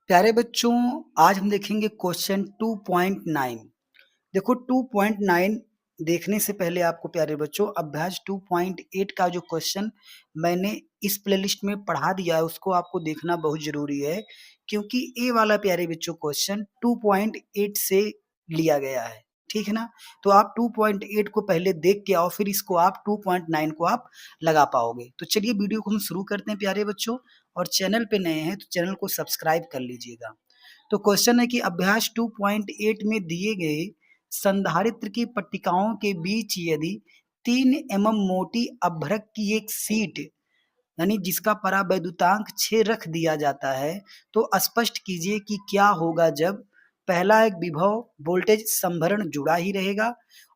प्यारे बच्चों, आज हम देखेंगे क्वेश्चन 2.9। देखो 2.9 देखने से पहले आपको प्यारे बच्चों अभ्यास 2.8 का जो क्वेश्चन मैंने इस प्लेलिस्ट में पढ़ा दिया है उसको आपको देखना बहुत जरूरी है, क्योंकि ये वाला प्यारे बच्चों क्वेश्चन 2.8 से लिया गया है। ठीक है ना। तो आप 2.8 को पहले देख के आओ, फिर इसको आप 2.9 को आप लगा पाओगे। तो चलिए वीडियो को हम शुरू करते हैं प्यारे बच्चों, और चैनल पे नए हैं तो चैनल को सब्सक्राइब कर लीजिएगा। तो क्वेश्चन है कि अभ्यास 2.8 में दिए गए संधारित्र की पट्टिकाओं के बीच यदि 3 एमएम मोटी अभ्रक की एक सीट यानी जिसका परावैद्युतांक 6 रख दिया जाता है, तो स्पष्ट कीजिए कि क्या होगा जब पहला एक विभव वोल्टेज संभरण जुड़ा ही रहेगा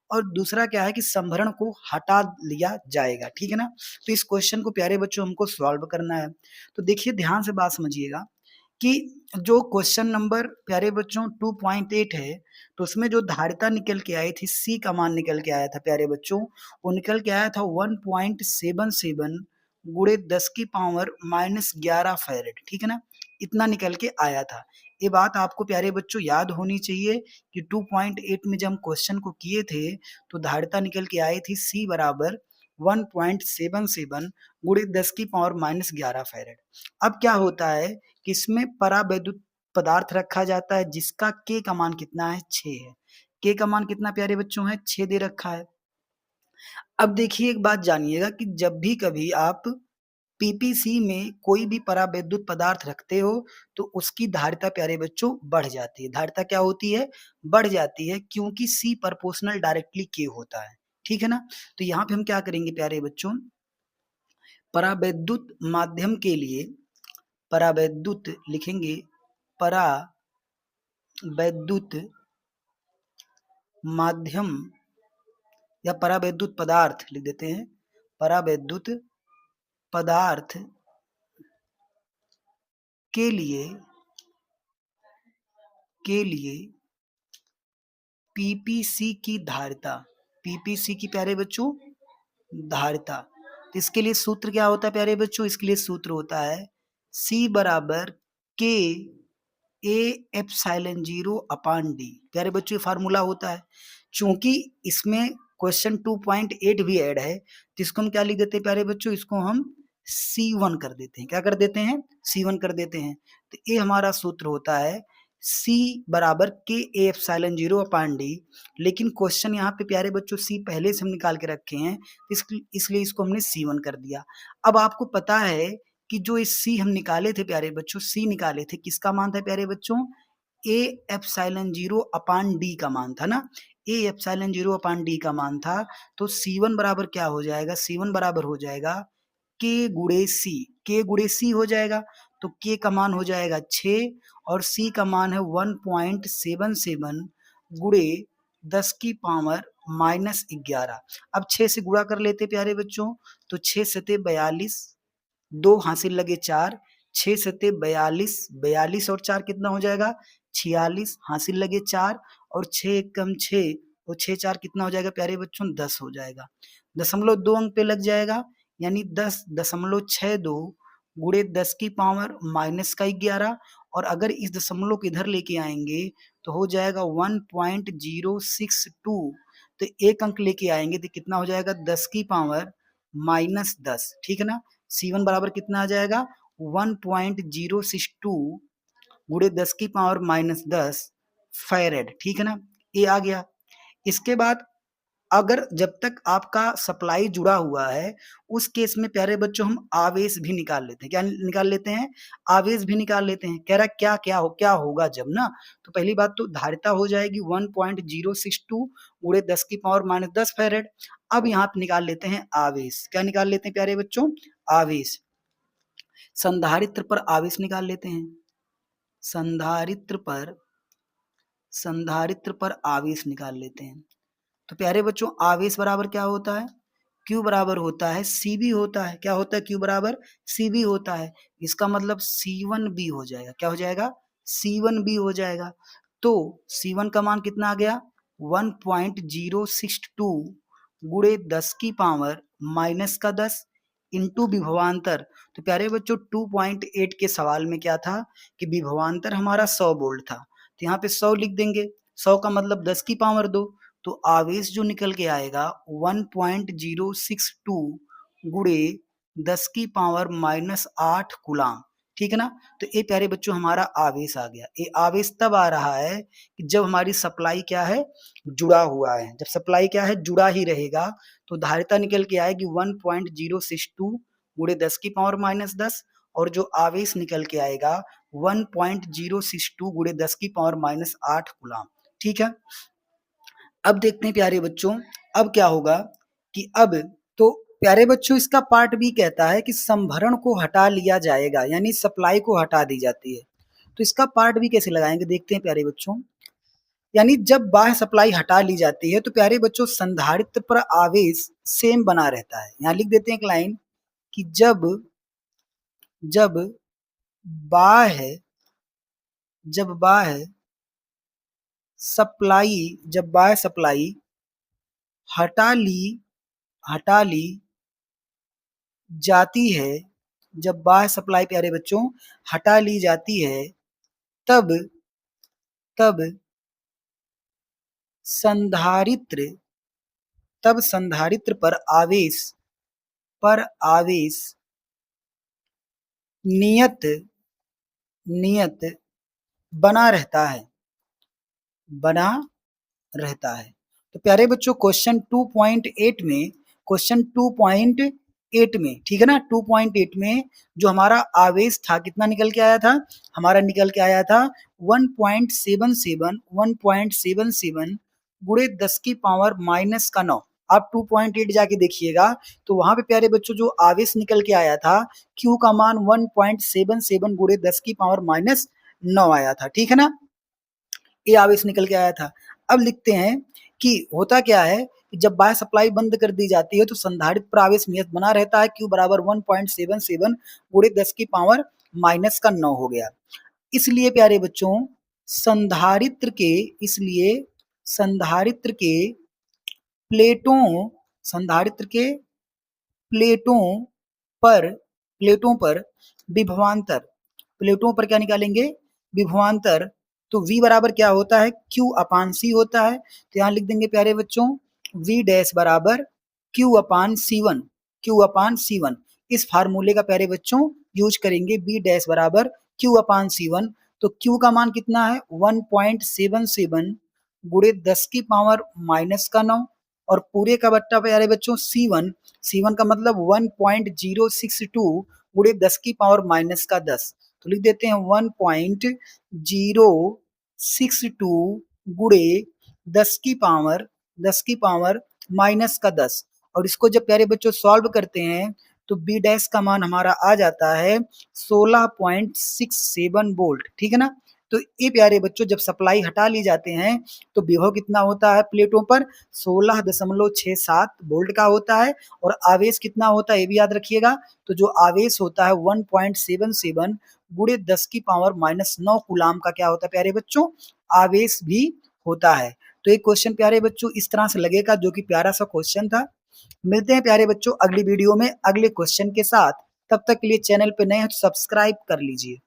और दूसरा क्या है कि संभरण को हटा लिया जाएगा। ठीक है ना। तो इस क्वेश्चन को प्यारे बच्चों हमको सॉल्व करना है। तो देखिए ध्यान से बात समझिएगा कि जो क्वेश्चन नंबर प्यारे बच्चों 2.8 है, तो उसमें जो धारिता निकल के आई थी, सी का मान निकल के आया था प्यारे बच्चों, वो निकल के आया था 1.77 गुणे 10 की पावर -11 फैरेड। ठीक है ना। इतना निकल के आया था। ये बात आपको प्यारे बच्चों याद होनी चाहिए कि 2.8 में जब हम क्वेश्चन को किए थे तो धारिता निकल के आई थी सी बराबर 1.77 गुणे 10 की पावर -11 फैरेड। अब क्या होता है कि इसमें परावैद्युत पदार्थ रखा जाता है जिसका के का मान कितना है, 6 है। के का मान कितना प्यारे बच्चों है, 6 दे रखा है। अब देखिए एक बात जानिएगा कि जब भी कभी आप पीपीसी में कोई भी परावैद्युत पदार्थ रखते हो तो उसकी धारिता प्यारे बच्चों बढ़ जाती है। धारिता क्या होती है, बढ़ जाती है, क्योंकि सी प्रोपोर्शनल डायरेक्टली के होता है। ठीक है ना। तो यहाँ पे हम क्या करेंगे प्यारे बच्चों, परावैद्युत माध्यम के लिए परावैद्युत लिखेंगे, परावैद्युत माध्यम या परावैद्युत पदार्थ लिख देते हैं, परावैद्युत पदार्थ के लिए पीपीसी की धारिता, पीपीसी की प्यारे बच्चों धारिता। तो इसके लिए सूत्र क्या होता है प्यारे बच्चों, इसके लिए सूत्र होता है सी बराबर के ए एप्सिलॉन 0 अपान डी। प्यारे बच्चों ये फार्मूला होता है। चूंकि इसमें क्वेश्चन 2.8 भी ऐड है तो इसको हम क्या लिख देते हैं प्यारे बच्चों, इसको हम C1 कर देते हैं। क्या कर देते हैं, C1 कर देते हैं। तो ये हमारा सूत्र होता है C बराबर के ए एप्सिलॉन 0 अपान डी। लेकिन क्वेश्चन यहाँ पे प्यारे बच्चों C पहले से हम निकाल के रखे हैं, इसलिए इसको हमने C1 कर दिया। अब आपको पता है कि जो इस सी हम निकाले थे प्यारे बच्चों, सी निकाले थे किसका मान था प्यारे बच्चों, ए एप्सिलॉन 0 अपान डी का मान था ना। ए एप्सिलॉन 0 अपान डी का मान था। तो C1 बराबर क्या हो जाएगा, C1 बराबर हो जाएगा के गुणे सी, के गुणे सी हो जाएगा। तो के का मान हो जाएगा 6 और सी का मान है 1.77 गुणे 10 की पावर -11। अब 6 से गुणा कर लेते प्यारे बच्चों, तो 6 सते 42, 2 हासिल लगे 4, 6 सते 42, 42 और 4 कितना हो जाएगा 46, हासिल लगे 4 और 6 एक कम 6, और 6 4 कितना हो जाएगा प्यारे बच्चों 10 हो जाएगा। दशमलव 2 अंक पे लग जाएगा, यानी 10.62 गुणे 10 की पावर -11। और अगर इस दशमलव को इधर लेके आएंगे तो हो जाएगा 1.062। तो एक अंक लेके आएंगे तो कितना हो जाएगा 10 की पावर -10। ठीक है ना। C1 बराबर कितना आ जाएगा 1.062 गुणे 10 की पावर -10 फैरेड। ठीक है ना, ये आ गया। इसके बाद अगर जब तक आपका सप्लाई जुड़ा हुआ है उस केस में प्यारे बच्चों हम आवेश भी निकाल लेते हैं। क्या निकाल लेते हैं, आवेश भी निकाल लेते हैं। कह रहा क्या होगा जब ना, तो पहली बात तो धारिता हो जाएगी 1.062 गुणे 10 की पावर -10 फैरेड। अब यहाँ पे निकाल लेते हैं आवेश। क्या निकाल लेते हैं प्यारे बच्चों, आवेश। संधारित्र पर आवेश निकाल लेते हैं, संधारित्र पर आवेश निकाल लेते हैं। तो प्यारे बच्चों आवेश बराबर क्या होता है, Q बराबर होता है CB होता है। क्या होता है, Q बराबर CB होता है। इसका मतलब C1B हो जाएगा। क्या हो जाएगा, C1B हो जाएगा। तो C1 का मान कितना आ गया 1.062 गुणे 10 की पावर -10, इंटू विभवांतर। तो प्यारे बच्चों 2.8 के सवाल में क्या था कि विभवांतर हमारा 100 वोल्ट था, तो यहाँ पे 100 लिख देंगे। 100 का मतलब 10 की पावर 2, तो आवेश जो निकल के आएगा 1.062 गुणे 10 की पावर -8 कूलाम। ठीक है ना। तो ये प्यारे बच्चों हमारा आवेश आ गया। ये आवेश तब आ रहा है कि जब हमारी सप्लाई क्या है, जुड़ा हुआ है। जब सप्लाई क्या है, जुड़ा ही रहेगा, तो धारिता निकल के आएगी 1.062 गुणे 10 की पावर -10, और जो आवेश निकल के आएगा 1.062 गुणे 10 की पावर -8 कूलाम। ठीक है। अब देखते हैं प्यारे बच्चों, अब क्या होगा कि अब तो प्यारे बच्चों इसका पार्ट भी कहता है कि संभरण को हटा लिया जाएगा, यानी सप्लाई को हटा दी जाती है। तो इसका पार्ट भी कैसे लगाएंगे, देखते हैं प्यारे बच्चों। यानी जब बाह्य सप्लाई हटा ली जाती है तो प्यारे बच्चों संधारित्र पर आवेश सेम बना रहता है। यहाँ लिख देते हैं एक लाइन कि जब जब बाह्य जब बाह्य सप्लाई जब बाह्य सप्लाई हटा ली हटा ली जाती है, जब बाह्य सप्लाई प्यारे बच्चों हटा ली जाती है, तब तब संधारित्र तब संधारित्र पर आवेश नियत नियत बना रहता है बना रहता है। तो प्यारे बच्चों क्वेश्चन 2.8 में ठीक है ना, 2.8 में जो हमारा आवेश था कितना निकल के आया था, हमारा निकल के आया था 1.77 गुणे 10 की पावर -9। आप 2.8 जाके देखिएगा तो वहां पे प्यारे बच्चों जो आवेश निकल के आया था Q का मान 1.77 गुणे 10 की पावर -9 आया था। ठीक है ना, ये आवेश निकल के आया था। अब लिखते हैं कि होता क्या है कि जब बाह्य सप्लाई बंद कर दी जाती है तो संधारित्र पर आवेश नियत बना रहता है, Q बराबर 1.77 गुणे 10 की पावर -9 हो गया। इसलिए प्यारे बच्चों संधारित्र के इसलिए संधारित्र के प्लेटों संधारित्र के प्लेटों प्लेटों पर विभवांतर प्लेटों पर क्या निकालेंगे, विभवांतर। तो V बराबर क्या होता है, Q अपान C होता है। तो यहाँ लिख देंगे प्यारे बच्चों V डैश बराबर Q अपान C1। इस फार्मूले का प्यारे बच्चों यूज करेंगे, V डैश बराबर Q अपान C1। तो Q का मान कितना है 1.77 गुणे 10 की पावर -9, और पूरे का बट्टा प्यारे बच्चों C1 का मतलब 1.062 गुणे 10 की पावर -10। तो लिख देते हैं 1.062 गुणे 10 की पावर -10। और इसको जब प्यारे बच्चों सॉल्व करते हैं तो बी डैश का मान हमारा आ जाता है 16.67 वोल्ट। ठीक है ना। तो ये प्यारे बच्चों जब सप्लाई हटा ली जाते हैं तो विभव कितना होता है प्लेटों पर 16.67 वोल्ट का होता है, और आवेश कितना होता है ये भी याद रखिएगा। तो जो आवेश होता है 1.77 गुणे 10 की पावर -9 कूलाम का क्या होता है प्यारे बच्चों, आवेश भी होता है। तो एक क्वेश्चन प्यारे बच्चों इस तरह से लगेगा, जो कि प्यारा सा क्वेश्चन था। मिलते हैं प्यारे बच्चों अगली वीडियो में अगले क्वेश्चन के साथ। तब तक के लिए चैनल पे नए हैं तो सब्सक्राइब कर लीजिए।